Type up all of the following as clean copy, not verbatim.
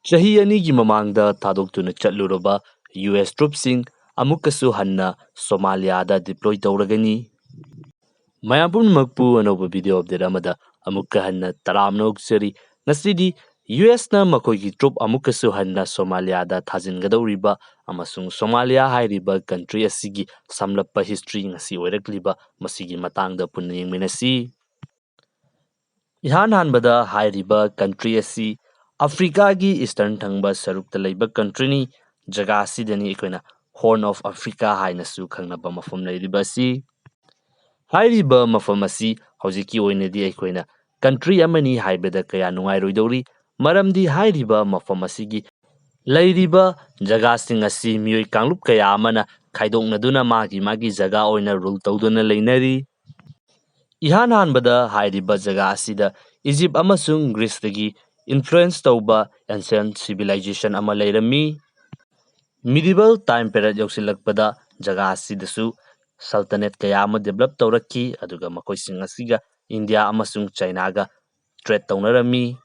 ꯆꯍꯤ ꯑꯅꯤꯒꯤ ꯃꯃꯥꯡꯗ ꯊꯥꯗꯣꯛꯇꯨꯅ ꯆꯠꯂꯨꯔꯕ ꯌꯨꯑꯦꯁ ꯇ꯭ꯔꯨꯞꯁꯤꯡ ꯑꯃꯨꯛꯀꯁꯨ ꯍꯟꯅ ꯁꯣꯃꯥꯂꯤꯌꯥꯗ ꯗꯤꯄ꯭ꯂꯣꯏ ꯇꯧꯔꯒꯅꯤ꯫ ꯃꯌꯥꯝ ꯄꯨꯝꯅꯃꯛꯄꯨ ꯑꯅꯧꯕ ꯚꯤꯗꯤꯑꯣ ꯑꯞꯗꯦꯠ ꯑꯃꯗ ꯑꯃꯨꯛꯀ ꯍꯟꯅ ꯇꯔꯥꯝꯅ ꯑꯣꯛꯆꯔꯤ꯫ ꯉꯁꯤꯗꯤ ꯌꯨꯑꯦꯁꯅ ꯃꯈꯣꯏꯒꯤ ꯇ꯭ꯔꯨꯞ ꯑꯃꯨꯛꯀꯁꯨ ꯍꯟꯅ ꯁꯣꯃꯥꯂꯤꯌꯥꯗ ꯊꯥꯖꯤꯟꯒꯗꯧꯔꯤꯕ ꯑꯃꯁꯨꯡ ꯁꯣꯃꯥꯂꯤꯌꯥ ꯍꯥꯏꯔꯤꯕ ꯀꯟꯇ꯭ꯔꯤ ꯑꯁꯤꯒꯤ ꯁꯝꯂꯞꯄ ꯍꯤꯁꯇ꯭ꯔꯤ ꯉꯁꯤ ꯑꯣꯏꯔꯛꯂꯤꯕ ꯃꯁꯤꯒꯤ ꯃꯇꯥꯡꯗ ꯄꯨꯟꯅ ꯌꯦꯡꯃꯤꯟꯅꯁꯤ꯫ ꯏꯍꯥꯟ ꯍꯥꯟꯕꯗ ꯍꯥꯏꯔꯤꯕ ꯀꯟꯇ꯭ꯔꯤ ꯑꯁꯤ ꯑꯐ꯭ꯔꯤꯀꯥꯒꯤ ꯏꯁꯇꯔꯟ ꯊꯪꯕ ꯁꯔꯨꯛꯇ ꯂꯩꯕ ꯀꯟꯇ꯭ꯔꯤꯅꯤ꯫ ꯖꯒꯥ ꯑꯁꯤꯗꯅꯤ ꯑꯩꯈꯣꯏꯅ ꯍꯣꯔꯟ ꯑꯣꯐ ꯑꯐ꯭ꯔꯤꯀꯥ ꯍꯥꯏꯅꯁꯨ ꯈꯪꯅꯕ ꯃꯐꯝ ꯂꯩꯔꯤꯕ ꯑꯁꯤ꯫ ꯍꯥꯏꯔꯤꯕ ꯃꯐꯝ ꯑꯁꯤ ꯍꯧꯖꯤꯛꯀꯤ ꯑꯣꯏꯅꯗꯤ ꯑꯩꯈꯣꯏꯅ ꯀꯟꯇ꯭ꯔꯤ ꯑꯃꯅꯤ ꯍꯥꯏꯕꯗ ꯀꯌꯥ ꯅꯨꯡꯉꯥꯏꯔꯣꯏꯗꯧꯔꯤ, ꯃꯔꯝꯗꯤ ꯍꯥꯏꯔꯤꯕ ꯃꯐꯝ ꯑꯁꯤꯒꯤ ꯂꯩꯔꯤꯕ ꯖꯒꯥꯁꯤꯡ ꯑꯁꯤ ꯃꯤꯑꯣꯏ ꯀꯥꯡꯂꯨꯞ ꯀꯌꯥ ꯑꯃꯅ ꯈꯥꯏꯗꯣꯛꯅꯗꯨꯅ ꯃꯥꯒꯤ ꯖꯒꯥ ꯑꯣꯏꯅ ꯔꯨꯜ ꯇꯧꯗꯨꯅ ꯂꯩꯅꯔꯤ꯫ ꯏꯍꯥꯟ ꯍꯥꯟꯕꯗ ꯍꯥꯏꯔꯤꯕ ꯖꯒꯥ ꯑꯁꯤꯗ ꯏꯖꯤꯞ ꯑꯃꯁꯨꯡ ꯒ꯭ꯔꯤꯁꯇꯒꯤ ꯏꯟꯐ꯭ꯂꯨꯌꯦꯟꯁ ꯇꯧꯕ ꯑꯦꯟꯁꯤꯌꯟ ꯁꯤꯚꯤꯂꯥꯏꯖꯦꯁꯟ ꯑꯃ ꯂꯩꯔꯝꯃꯤ꯫ ꯃꯤꯗꯤꯕꯜ ꯇꯥꯏꯝ ꯄꯦꯔꯠ ꯌꯧꯁꯤꯜꯂꯛꯄꯗ ꯖꯒꯥ ꯑꯁꯤꯗꯁꯨ ꯁꯜꯇꯅꯦꯠ ꯀꯌꯥ ꯑꯃ ꯗꯦꯚꯂꯞ ꯇꯧꯔꯛꯈꯤ, ꯑꯗꯨꯒ ꯃꯈꯣꯏꯁꯤꯡ ꯑꯁꯤꯒ ꯏꯟꯗꯤꯌꯥ ꯑꯃꯁꯨꯡ ꯆꯩꯅꯥꯒ ꯇ꯭ꯔꯦꯗ ꯇꯧꯅꯔꯝꯃꯤ꯫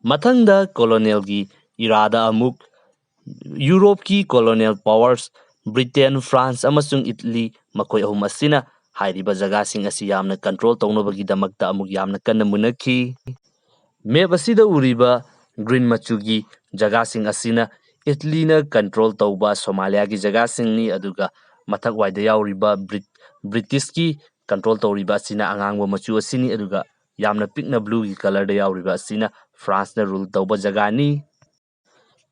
ꯃꯊꯪꯗ ꯀꯣꯂꯣꯅꯤꯌꯦꯜꯒꯤ ꯏꯔꯥꯗ ꯑꯃꯨꯛ ꯌꯨꯔꯣꯞꯀꯤ ꯀꯣꯂꯣꯅꯤꯌꯦꯜ ꯄꯥꯋꯔꯁ ꯕ꯭ꯔꯤꯇꯦꯟ, ꯐ꯭ꯔꯥꯟꯁ ꯑꯃꯁꯨꯡ ꯏꯇꯂꯤ ꯃꯈꯣꯏ ꯑꯍꯨꯝ ꯑꯁꯤꯅ ꯍꯥꯏꯔꯤꯕ ꯖꯒꯥꯁꯤꯡ ꯑꯁꯤ ꯌꯥꯝꯅ ꯀꯟꯇ꯭ꯔꯣꯜ ꯇꯧꯅꯕꯒꯤꯗꯃꯛꯇ ꯑꯃꯨꯛ ꯌꯥꯝꯅ ꯀꯟꯅ ꯃꯨꯟꯅꯈꯤ꯫ ꯃꯦꯞ ꯑꯁꯤꯗ ꯎꯔꯤꯕ ꯒ꯭ꯔꯤꯟ ꯃꯆꯨꯒꯤ ꯖꯒꯥꯁꯤꯡ ꯑꯁꯤꯅ ꯏꯇꯂꯤꯅ ꯀꯟꯇ꯭ꯔꯣꯜ ꯇꯧꯕ ꯁꯣꯃꯥꯂꯤꯌꯥꯒꯤ ꯖꯒꯥꯁꯤꯡꯅꯤ, ꯑꯗꯨꯒ ꯃꯊꯛꯋꯥꯏꯗ ꯌꯥꯎꯔꯤꯕ ꯕ꯭ꯔꯤꯇꯤꯁꯀꯤ ꯀꯟꯇ꯭ꯔꯣꯜ ꯇꯧꯔꯤꯕ ꯑꯁꯤꯅ ꯑꯉꯥꯡꯕ ꯃꯆꯨ ꯑꯁꯤꯅꯤ, ꯑꯗꯨꯒ ꯌꯥꯝꯅ ꯄꯤꯛꯅ ꯕ꯭ꯂꯨꯒꯤ ꯀꯂꯔꯗ ꯌꯥꯎꯔꯤꯕ ꯑꯁꯤꯅ ꯐ꯭ꯔꯥꯟꯁꯅ ꯔꯨꯜ ꯇꯧꯕ ꯖꯒꯥꯅꯤ꯫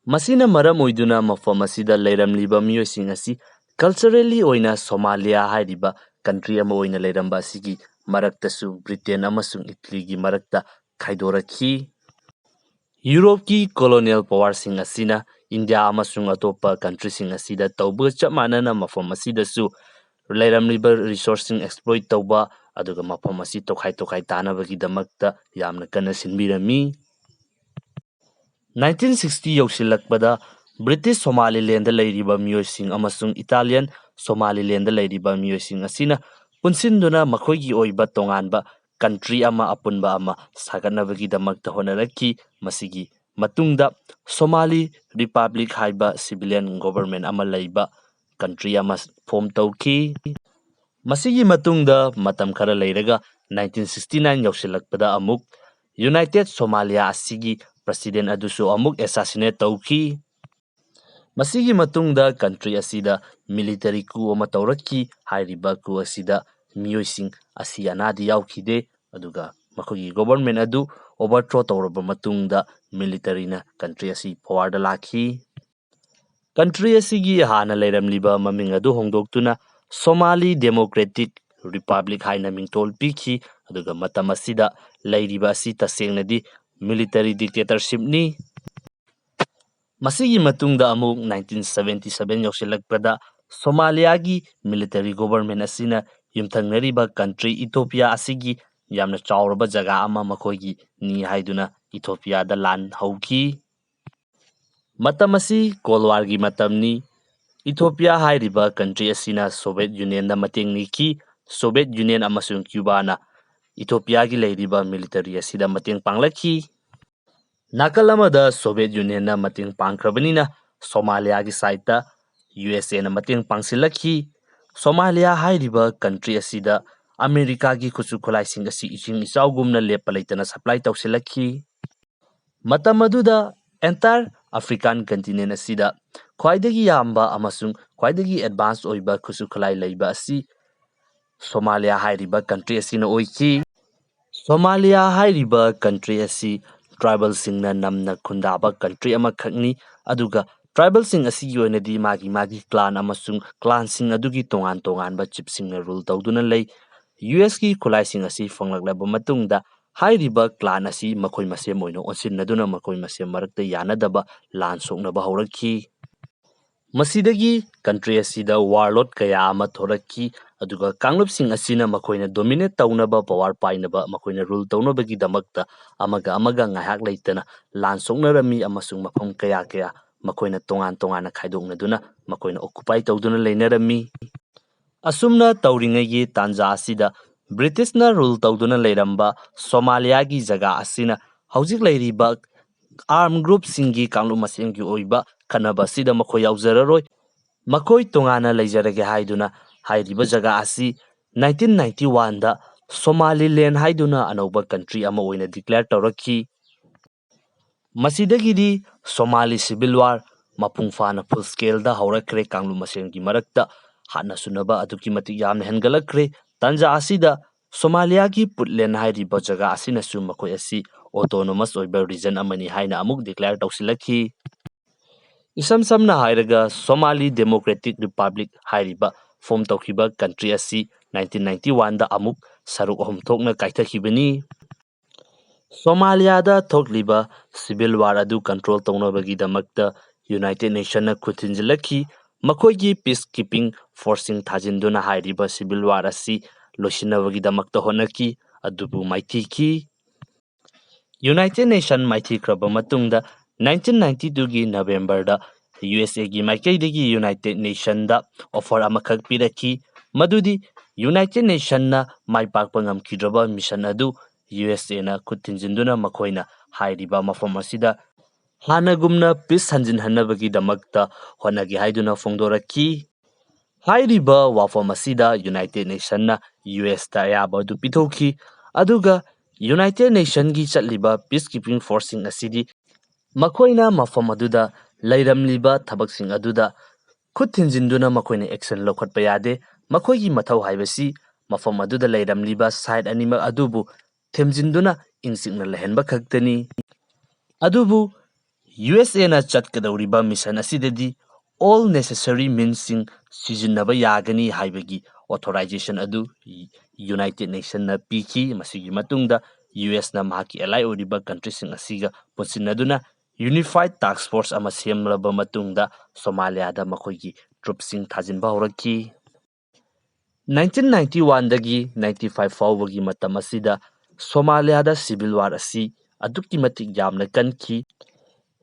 ꯃꯁꯤꯅ ꯃꯔꯝ ꯑꯣꯏꯗꯨꯅ ꯃꯐꯝ ꯑꯁꯤꯗ ꯂꯩꯔꯝꯂꯤꯕ ꯃꯤꯑꯣꯏꯁꯤꯡ ꯑꯁꯤ ꯀꯜꯆꯔꯦꯜꯂꯤ ꯑꯣꯏꯅ ꯁꯣꯃꯥꯂꯤꯌꯥ ꯍꯥꯏꯔꯤꯕ ꯀꯟꯇ꯭ꯔꯤ ꯑꯃ ꯑꯣꯏꯅ ꯂꯩꯔꯝꯕ ꯑꯁꯤꯒꯤ ꯃꯔꯛꯇꯁꯨ ꯕ꯭ꯔꯤꯇꯦꯟ ꯑꯃꯁꯨꯡ ꯏꯇꯂꯤꯒꯤ ꯃꯔꯛꯇ ꯈꯥꯏꯗꯣꯔꯛꯈꯤ꯫ ꯌꯨꯔꯣꯞꯀꯤ ꯀꯣꯂꯣꯅꯤꯌꯦꯜ ꯄꯥꯋꯔꯁꯤꯡ ꯑꯁꯤꯅ ꯏꯟꯗꯤꯌꯥ ꯑꯃꯁꯨꯡ ꯑꯇꯣꯞꯄ ꯀꯟꯇ꯭ꯔꯤꯁꯤꯡ ꯑꯁꯤꯗ ꯇꯧꯕꯒ ꯆꯞ ꯃꯥꯟꯅꯅ ꯃꯐꯝ ꯑꯁꯤꯗꯁꯨ ꯂꯩꯔꯝꯂꯤꯕ ꯔꯤꯁꯣꯔꯁꯁꯤꯡ ꯑꯦꯛꯁꯄ꯭ꯂꯣꯏꯠ ꯇꯧꯕ, ꯑꯗꯨꯒ ꯃꯐꯝ ꯑꯁꯤ ꯇꯣꯈꯥꯏ ꯇꯥꯅꯕꯒꯤꯗꯃꯛꯇ ꯌꯥꯝꯅ ꯀꯟꯅ ꯁꯤꯟꯕꯤꯔꯝꯃꯤ꯫ 1960 ꯌꯧꯁꯤꯜꯂꯛꯄꯗ ꯕ꯭ꯔꯤꯇꯤꯁ ꯁꯣꯃꯥꯂꯤꯂꯦꯟꯗ ꯂꯩꯔꯤꯕ ꯃꯤꯑꯣꯏꯁꯤꯡ ꯑꯃꯁꯨꯡ ꯏꯇꯥꯂꯤꯌꯟ ꯁꯣꯃꯥꯂꯤꯂꯦꯟꯗ ꯂꯩꯔꯤꯕ ꯃꯤꯑꯣꯏꯁꯤꯡ ꯑꯁꯤꯅ ꯄꯨꯟꯁꯤꯟꯗꯨꯅ ꯃꯈꯣꯏꯒꯤ ꯑꯣꯏꯕ ꯇꯣꯉꯥꯟꯕ ꯀꯟꯇ꯭ꯔꯤ ꯑꯃ ꯑꯄꯨꯟꯕ ꯑꯃ ꯁꯥꯒꯠꯅꯕꯒꯤꯗꯃꯛꯇ ꯍꯣꯠꯅꯔꯛꯈꯤ꯫ ꯃꯁꯤꯒꯤ ꯃꯇꯨꯡꯗ ꯁꯣꯃꯥꯂꯤ ꯔꯤꯄꯕ꯭ꯂꯤꯛ ꯍꯥꯏꯕ ꯁꯤꯚꯤꯂꯤꯌꯟ ꯒꯣꯚꯔꯟꯃꯦꯟꯠ ꯑꯃ ꯂꯩꯕ ꯀꯟꯇ꯭ꯔꯤ ꯑꯃ ꯐꯣꯝ ꯇꯧꯈꯤ꯫ ꯃꯁꯤꯒꯤ ꯃꯇꯨꯡꯗ ꯃꯇꯝ ꯈꯔ ꯂꯩꯔꯒ 1969 ꯌꯧꯁꯤꯜꯂꯛꯄꯗ ꯑꯃꯨꯛ ꯌꯨꯅꯥꯏꯇꯦꯗ ꯁꯣꯃꯥꯂꯤꯌꯥ ꯑꯁꯤꯒꯤ ꯄ꯭ꯔꯁꯤꯗꯦꯟꯠ ꯑꯗꯨꯁꯨ ꯑꯃꯨꯛ ꯑꯦꯁꯥꯁꯤꯅꯦꯠ ꯇꯧꯈꯤ꯫ ꯃꯁꯤꯒꯤ ꯃꯇꯨꯡꯗ ꯀꯟꯇ꯭ꯔꯤ ꯑꯁꯤꯗ ꯃꯤꯂꯤꯇꯔꯤ ꯀꯨ ꯑꯃ ꯇꯧꯔꯛꯈꯤ꯫ ꯍꯥꯏꯔꯤꯕ ꯀꯨ ꯑꯁꯤꯗ ꯃꯤꯑꯣꯏꯁꯤꯡ ꯑꯁꯤ ꯑꯅꯥꯗꯤ ꯌꯥꯎꯈꯤꯗꯦ, ꯑꯗꯨꯒ ꯃꯈꯣꯏꯒꯤ ꯒꯣꯚꯔꯟꯃꯦꯟꯠ ꯑꯗꯨ ꯑꯣꯚꯔꯊ꯭ꯔꯣ ꯇꯧꯔꯕ ꯃꯇꯨꯡꯗ ꯃꯤꯂꯤꯇꯔꯤꯅ ꯀꯟꯇ꯭ꯔꯤ ꯑꯁꯤ ꯄꯋꯥꯔꯗ ꯂꯥꯛꯈꯤ꯫ ꯀꯟꯇ꯭ꯔꯤ ꯑꯁꯤꯒꯤ ꯍꯥꯟꯅ ꯂꯩꯔꯝꯂꯤꯕ ꯃꯃꯤꯡ ꯑꯗꯨ ꯍꯣꯡꯗꯣꯛꯇꯨꯅ ꯁꯣꯃꯥꯂꯤ ꯗꯦꯃꯣꯀ꯭ꯔꯦꯇꯤꯛ ꯔꯤꯄꯕ꯭ꯂꯤꯛ ꯍꯥꯏꯅ ꯃꯤꯡꯊꯣꯜ ꯄꯤꯈꯤ, ꯑꯗꯨꯒ ꯃꯇꯝ ꯑꯁꯤꯗ ꯂꯩꯔꯤꯕ ꯑꯁꯤ ꯇꯁꯦꯡꯅꯗꯤ ꯃꯤꯂꯤꯇꯔꯤ ꯗꯤꯛꯇꯦꯇꯔꯁꯤꯞꯅꯤ꯫ ꯃꯁꯤꯒꯤ ꯃꯇꯨꯡꯗ ꯑꯃꯨꯛ 1977 ꯌꯧꯁꯤꯜꯂꯛꯄꯗ ꯁꯣꯃꯥꯂꯤꯌꯥꯒꯤ ꯃꯤꯂꯤꯇꯔꯤ ꯒꯣꯚꯔꯟꯃꯦꯟꯠ ꯑꯁꯤꯅ ꯌꯨꯝꯊꯪꯅꯔꯤꯕ ꯀꯟꯇ꯭ꯔꯤ ꯏꯊꯣꯄꯤꯌꯥ ꯑꯁꯤꯒꯤ ꯌꯥꯝꯅ ꯆꯥꯎꯔꯕ ꯖꯒꯥ ꯑꯃ ꯃꯈꯣꯏꯒꯤꯅꯤ ꯍꯥꯏꯗꯨꯅ ꯏꯊꯣꯄꯤꯌꯥꯗ ꯂꯥꯟ ꯍꯧꯈꯤ꯫ ꯃꯇꯝ ꯑꯁꯤ ꯀꯣꯜ ꯋꯥꯔꯒꯤ ꯃꯇꯝꯅꯤ꯫ ꯏꯊꯣꯄꯤꯌꯥ ꯍꯥꯏꯔꯤꯕ ꯀꯟꯇ꯭ꯔꯤ ꯑꯁꯤꯅ ꯁꯣꯚꯤꯌꯦꯠ ꯌꯨꯅꯤꯌꯟꯗ ꯃꯇꯦꯡ ꯅꯤꯈꯤ꯫ ꯁꯣꯚꯤꯌꯦꯠ ꯌꯨꯅꯤꯌꯟ ꯑꯃꯁꯨꯡ ꯀ꯭ꯌꯨꯕꯥꯅ ꯏꯊꯣꯄꯤꯌꯥꯒꯤ ꯂꯩꯔꯤꯕ ꯃꯤꯂꯤꯇꯔꯤ ꯑꯁꯤꯗ ꯃꯇꯦꯡ ꯄꯥꯡꯂꯛꯈꯤ꯫ ꯅꯥꯀꯜ ꯑꯃꯗ ꯁꯣꯚꯤꯌꯦꯠ ꯌꯨꯅꯤꯌꯟꯅ ꯃꯇꯦꯡ ꯄꯥꯡꯈ꯭ꯔꯕꯅꯤꯅ ꯁꯣꯃꯥꯂꯤꯌꯥꯒꯤ ꯁꯥꯏꯠꯇ ꯌꯨꯑꯦꯁꯑꯦꯅ ꯃꯇꯦꯡ ꯄꯥꯡꯁꯤꯜꯂꯛꯈꯤ꯫ ꯁꯣꯃꯥꯂꯤꯌꯥ ꯍꯥꯏꯔꯤꯕ ꯀꯟꯇ꯭ꯔꯤ ꯑꯁꯤꯗ ꯑꯃꯦꯔꯤꯀꯥꯒꯤ ꯈꯨꯠꯁꯨ ꯈꯨꯠꯂꯥꯏꯁꯤꯡ ꯑꯁꯤ ꯏꯁꯤꯡ ꯏꯆꯥꯎꯒꯨꯝꯅ ꯂꯦꯞꯄ ꯂꯩꯇꯅ ꯁꯄ꯭ꯂꯥꯏ ꯇꯧꯁꯤꯜꯂꯛꯈꯤ꯫ ꯃꯇꯝ ꯑꯗꯨꯗ ꯑꯦꯟꯇꯥꯌꯔ ꯑꯐ꯭ꯔꯤꯀꯥꯟ ꯀꯟꯇꯤꯅꯦꯟꯠ ꯑꯁꯤꯗ ꯈ꯭ꯋꯥꯏꯗꯒꯤ ꯌꯥꯝꯕ ꯑꯃꯁꯨꯡ ꯈ꯭ꯋꯥꯏꯗꯒꯤ ꯑꯦꯗꯚꯥꯟꯁ ꯑꯣꯏꯕ ꯈꯨꯠꯁꯨ ꯈꯨꯠꯂꯥꯏ ꯂꯩꯕ ꯑꯁꯤ ꯁꯣꯃꯥꯂꯤꯌꯥ ꯍꯥꯏꯔꯤꯕ ꯀꯟꯇ꯭ꯔꯤ ꯑꯁꯤꯅ ꯑꯣꯏꯈꯤ꯫ ꯁꯣꯃꯥꯂꯤꯌꯥ ꯍꯥꯏꯔꯤꯕ ꯀꯟꯇ꯭ꯔꯤ ꯑꯁꯤ ꯇ꯭ꯔꯥꯏꯕꯦꯜꯁꯤꯡꯅ ꯅꯝꯅ ꯈꯨꯟꯗꯥꯕ ꯀꯟꯇ꯭ꯔꯤ ꯑꯃꯈꯛꯅꯤ, ꯑꯗꯨꯒ ꯇ꯭ꯔꯥꯏꯕꯦꯜꯁꯤꯡ ꯑꯁꯤꯒꯤ ꯑꯣꯏꯅꯗꯤ ꯃꯥꯒꯤ ꯀ꯭ꯂꯥꯟ ꯑꯃꯁꯨꯡ ꯀ꯭ꯂꯥꯟꯁꯤꯡ ꯑꯗꯨꯒꯤ ꯇꯣꯉꯥꯟ ꯇꯣꯉꯥꯟꯕ ꯆꯤꯞꯁꯤꯡꯅ ꯔꯨꯜ ꯇꯧꯗꯨꯅ ꯂꯩ꯫ ꯌꯨꯑꯦꯁꯀꯤ ꯈꯨꯠꯂꯥꯏꯁꯤꯡ ꯑꯁꯤ ꯐꯪꯂꯛꯂꯕ ꯃꯇꯨꯡꯗ ꯍꯥꯏꯔꯤꯕ ꯀ꯭ꯂꯥꯟ ꯑꯁꯤ ꯃꯈꯣꯏ ꯃꯁꯦꯝ ꯑꯣꯏꯅ ꯑꯣꯟꯁꯤꯟꯅꯗꯨꯅ ꯃꯈꯣꯏ ꯃꯁꯦꯝ ꯃꯔꯛꯇ ꯌꯥꯅꯗꯕ ꯂꯥꯟ ꯁꯣꯛꯅꯕ ꯍꯧꯔꯛꯈꯤ꯫ ꯃꯁꯤꯗꯒꯤ ꯀꯟꯇ꯭ꯔꯤ ꯑꯁꯤꯗ ꯋꯥꯔꯂꯣꯠ ꯀꯌꯥ ꯑꯃ ꯊꯣꯔꯛꯈꯤ, ꯑꯗꯨꯒ ꯀꯥꯡꯂꯨꯞꯁꯤꯡ ꯑꯁꯤꯅ ꯃꯈꯣꯏꯅ ꯗꯣꯃꯤꯅꯦꯠ ꯇꯧꯅꯕ, ꯄꯋꯥꯔ ꯄꯥꯏꯅꯕ, ꯃꯈꯣꯏꯅ ꯔꯨꯜ ꯇꯧꯅꯕꯒꯤꯗꯃꯛꯇ ꯑꯃꯒ ꯉꯥꯏꯍꯥꯛ ꯂꯩꯇꯅ ꯂꯥꯟ ꯁꯣꯛꯅꯔꯝꯃꯤ, ꯑꯃꯁꯨꯡ ꯃꯐꯝ ꯀꯌꯥ ꯃꯈꯣꯏꯅ ꯇꯣꯉꯥꯟ ꯇꯣꯉꯥꯟꯅ ꯈꯥꯏꯗꯣꯛꯅꯗꯨꯅ ꯃꯈꯣꯏꯅ ꯑꯣꯀꯨꯄꯥꯏ ꯇꯧꯗꯨꯅ ꯂꯩꯅꯔꯝꯃꯤ꯫ ꯑꯁꯨꯝꯅ ꯇꯧꯔꯤꯉꯩꯒꯤ ꯇꯥꯟꯖꯥ ꯑꯁꯤꯗ ꯕ꯭ꯔꯤꯇꯤꯁꯅ ꯔꯨꯜ ꯇꯧꯗꯨꯅ ꯂꯩꯔꯝꯕ ꯁꯣꯃꯥꯂꯤꯌꯥꯒꯤ ꯖꯒꯥ ꯑꯁꯤꯅ ꯍꯧꯖꯤꯛ ꯂꯩꯔꯤꯕ armed groupsinggi kanglu masenggi oiba khanaba sida makhoi yauzararoi makhoi tongana leijarage haiduna hairiba jaga asi 1991 da Somaliland haiduna anauba country ama oina declare tawrakhi masidagidi Somali civil war mapung fana full scale da haurakre kanglu masenggi marakta hana sunaba aduki matik yamna hengalakre tanja asida Somalia ki Puntland hairiba jaga asina su makhoi asi autonomous oiba region amani haina amuk declare tawsilakhi isam samna hairaga Somali Democratic Republic hairiba form tawkhiba country asi 1991 da amuk saruk ahum thokna kaithakibani Somalia da thokliba civil war adu control tawnabagi damakta United Nations na khuthinjilakhi makhoigi peacekeeping forcing thajinduna hairiba civil war asi losinabagi damakta honaki adubu maithiki United Nations maithikraba matungda 1992 gi November da USA gi maikaidagi United Nations da offer amakhak piraki madudi United Nations na maipakpa ngamkidraba mission adu USA na khutinjinduna makhoina hairiba mafam asida hanagumna peace hanjin hanabagi damakta honagi haiduna fongdoraki hairiba wafam asida United Nations na US ta ayaba du pithoki aduga United Nations gi chatliba peacekeeping forcing asidi makhoina mafam aduda leiramliba thabaksing aduda khuthinjinduna makhoina action lokhatpa yade makhoigi mathau haibasi mafam aduda leiramliba side anima adubu themjinduna ingsikna lehenba khaktani adubu USA na chatkadauriba mission asidadi all necessary means sijinnaba yagani haibagi authorization adu United Nations na piki masigi matungda US na mahaki ally oriba country sing asiga punsinaduna Unified Task Force ama semlaba matungda Somalia da makhoigi troops thajinba horaki 1991 dagi 95 fawbagi matam asida Somalia da civil war asi aduki matik yamna kanki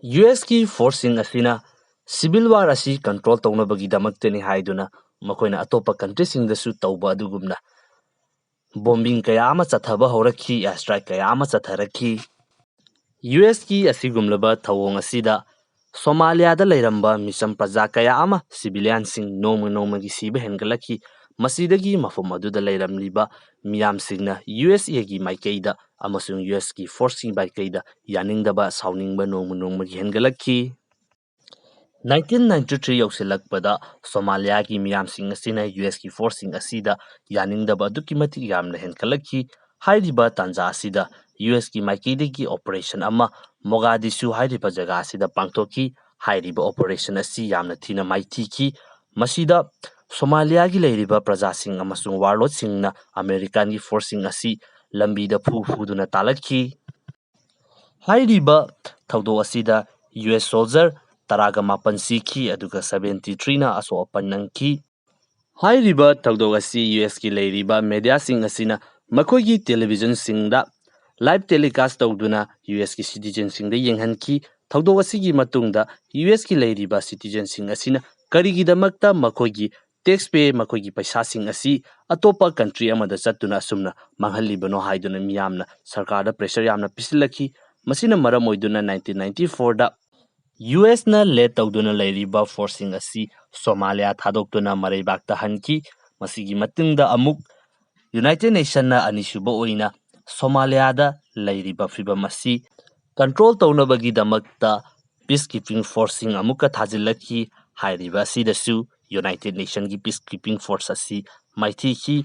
US ki forcing asina civil war asi control tawnabagi damaktani haiduna makhoina atopa country sing dasu tawba adugumna bombing kaya ama chathaba horaki airstrike kaya ama chatharaki US ki asigumlaba thawong asida Somalia da leiramba mission praja kaya ama civilian sing noma gi siba hengalaki masidagi mafam aduda leiramliba miyam singna USA gi maikeida amasung US ki forcing by kaida yaningdaba sauningba noma gi hengalaki 1993 yausilakpada Somalia ki miyam sing asina US ki forcing asida yaningdaba aduki matik yamna henkalaki hairiba tanja asida US ki maikeidagi operation ama Mogadishu hairiba jaga asida pangthoki hairiba operation asi yamna thina maithiki masida Somalia gi leiriba prajasing amasung warlord singna American gi forcing asi lambida fuduna talaki hairiba thawdo asida US soldier taraga mapan siki aduga 73 na aso apan nangki hairiba thawdo asi US ki leiriba media sing asina makhoigi television singda live telecast tawduna US ki citizen singda yenghanki thawdo asigi matungda US ki leiriba citizen sing asina karigidamakta makhoigi taxpayer makhoigi paisa sing asi atopa country amada chatuna sumna manghalibano haiduna miyamna sarkarda pressure yamna pisilaki masina maram oiduna 1994 da US na lead tawduna leiriba forcing asi Somalia thadokduna mareibakta hanki masigi matungda amuk United Nations na anisuba oina Somalia da leiriba fibam asi control tawnabagi damakta peacekeeping forcing amuka thajilaki hairiba asidasu United Nations gi peacekeeping force asi maithiki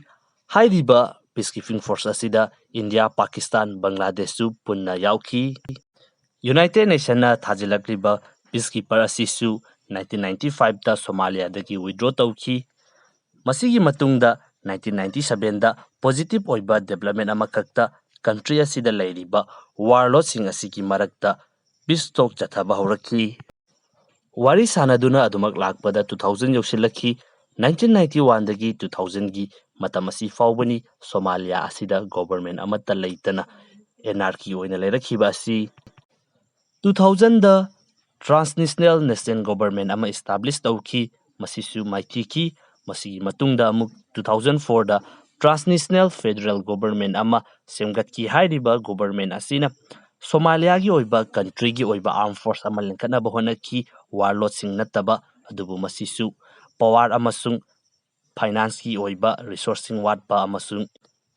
hairiba peacekeeping force asida India Pakistan Bangladesh su punna yauki United Nations na thajilakliba peacekeeper asisu 1995 da Somalia dagi withdraw tawki masigi matungda 1997 da positive oiba development amakakta country asida leiriba warlord sing asigi marakta peace talk chathaba horaki wari sanaduna adumak lakpada 2000 yausilaki 1991 dagi 2000 gi matamasi fawbani Somalia asida government amata leitana anarchy oina leirakhiba asi 2000 da transnational national government ama establish tawki masisu maithiki masigi matungda amuk 2004 da transnational federal government ama semgatki hairiba government asina Somalia gi oiba country gi oiba armed force ama linkatnaba honaki warlordsing nattaba adubu masisu power amasung finance gi oiba resourcing watpa amasung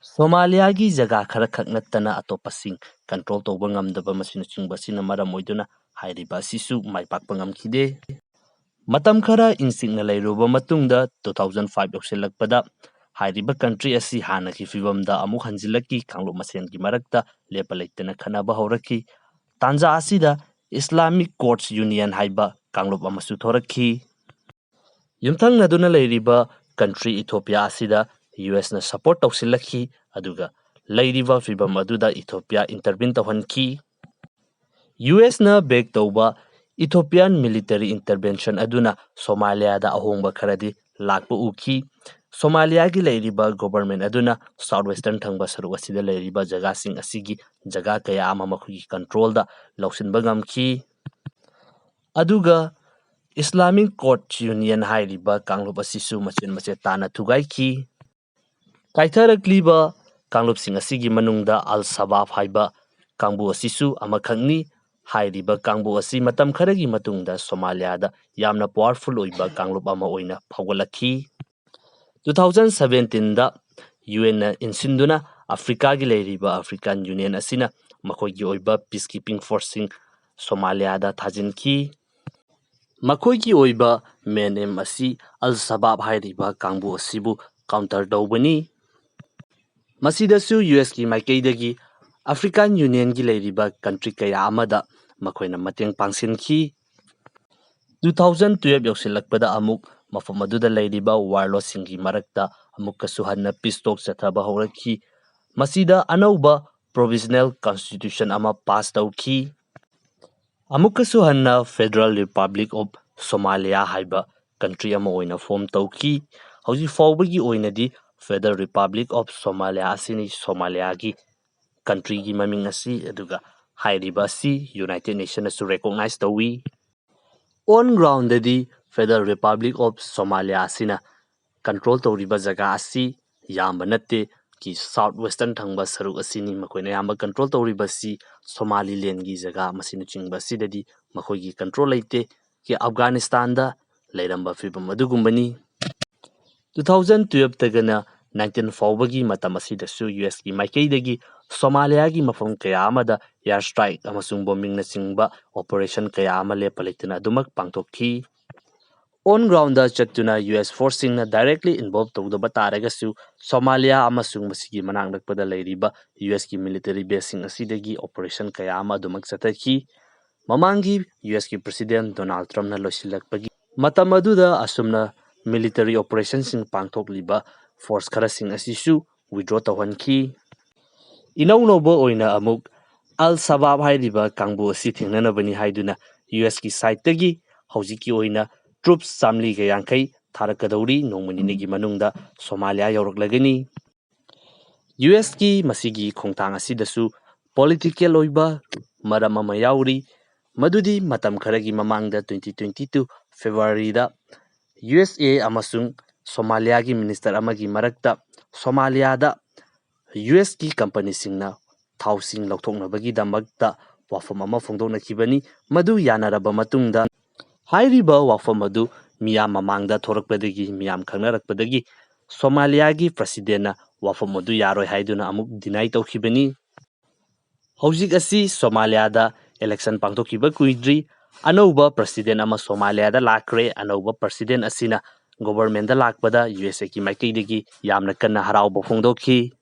Somalia gi jaga khara khak nattana atopasing control tawba ngamdaba masina chingba sina maram oiduna hairiba sisu maipakpa ngamkhide matam khara insingna leiruba matungda 2005 yokselakpada hairiba country asi hana ki fibamda amuk hanjilaki kanglo masen ki marakta lepa leitana khanaba horaki tanja asida Islamic Courts Union haiba kanglop amasu thorakhi yumthang naduna leiriba country Ethiopia asida US na support tawsilakhi aduga leiriba fibam aduda Ethiopia intervene tawhanki US na back tawba Ethiopian military intervention aduna Somalia da ahongba kharadi lakpa uki Somalia gi leiriba government aduna southwestern thangba saru asida leiriba jaga sing asigi jaga kaya ama makhugi control da lausinba ngamki aduga Islamic Court Union hairiba kanglop asisu machen mache tana thugaiki kaitharakliba kanglop sing asigi manungda Al Shabaab haiba kangbu asisu amakhangni hairiba kangbu asi matam kharagi matungda Somalia da yamna powerful oiba kanglop ama oina phawgalakhi 2017 da UN na insinduna Africa gi leiriba African Union asina makoigi oiba peacekeeping forcing Somalia da thajinki makoigi oiba main aim asi Al Shabaab hairiba kangbu asibu counter tawbani masidasu US ki maikeidagi African Union gi leiriba country kaya amada makoina mateng pangsinki 2012 yoksilakpada amuk mafam aduda leiriba warlord singi marakta amukka suhanna peace talk chathaba horaki masida anauba provisional constitution ama pass tawki amukka suhanna Federal Republic of Somalia haiba country ama oina form tawki hauji fawbagi oinadi Federal Republic of Somalia asini Somalia gi country gi maming asi aduga hairiba si United Nations to recognize tawi on ground dadi Federal Republic of Somalia asina control tawriba jaga asi yamba natte ki southwestern thangba saru asini makoina yamba control tawriba si Somaliland gi jaga masina chingba sidadi makoigi control leite ki Afghanistan da leiramba fibam adugumbani 2012 tagana 19 fawbagi matam asidasu US ki maikeidagi Somalia gi mafam kaya amada air strike amasung bombing na chingba operation kaya ama lepa leitana adumak pangthokki on ground da chatuna US forcing na directly involved tawdaba taragasu Somalia amasung masigi manang nakpada leiriba US ki military basing asidagi operation kaya ama adumak chathaki mamangi US ki president Donald Trump na losilakpagi matam aduda asumna military operations sing pangthokliba force kharasing asisu withdraw tawhanki inaunobo oina amuk Al Shabaab hairiba kangbu asi thingnanabani haiduna US ki side tagi haujiki oina troops samli ga yankai tharakadauri nongmaninigi manungda Somalia yawraklagani US ki masigi khongthang asidasu political oiba maram ama yauri madudi matam kharagi mamangda 2022 February da USA amasung Somalia gi minister amagi marakta Somalia da US ki company singna thawsing lauthoknabagi damakta wafam ama phongdonakibani madu yanaraba matungda hairiba wafam adu miyam mamangda thorakpadagi miyam khangnarakpadagi Somalia gi president na wafam adu yaroi haiduna amuk deny tawkhibani hojik asi Somalia da election pangthokiba kuidri anauba president ama Somalia da lakre anauba president asina government da lakpada USA ki maikeidagi yamna kanna harauba phongdokhi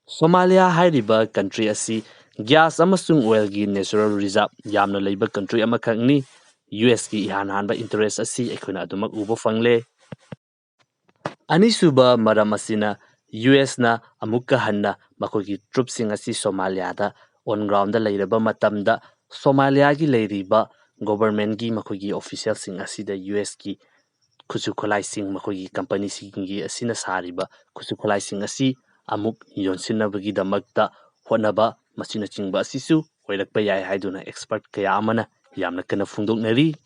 Somalia hairiba country asi gas amasung oil gi natural reserve yamna leiba country amakhangni US ki hanba interest asi ekhuna adumak ubo fangle anisuba maram asina US na amukka hanna makogi troops asi Somalia da on ground da leiraba matamda Somalia gi leiriba government gi makogi official sing asida US ki khusukholai sing makogi company singi asina sariba khusukholai sing asi amuk yonsinabagi damakta honaba masina chingba asisu oirakpa yai haiduna expert kaya amana yamna kana phungdoknari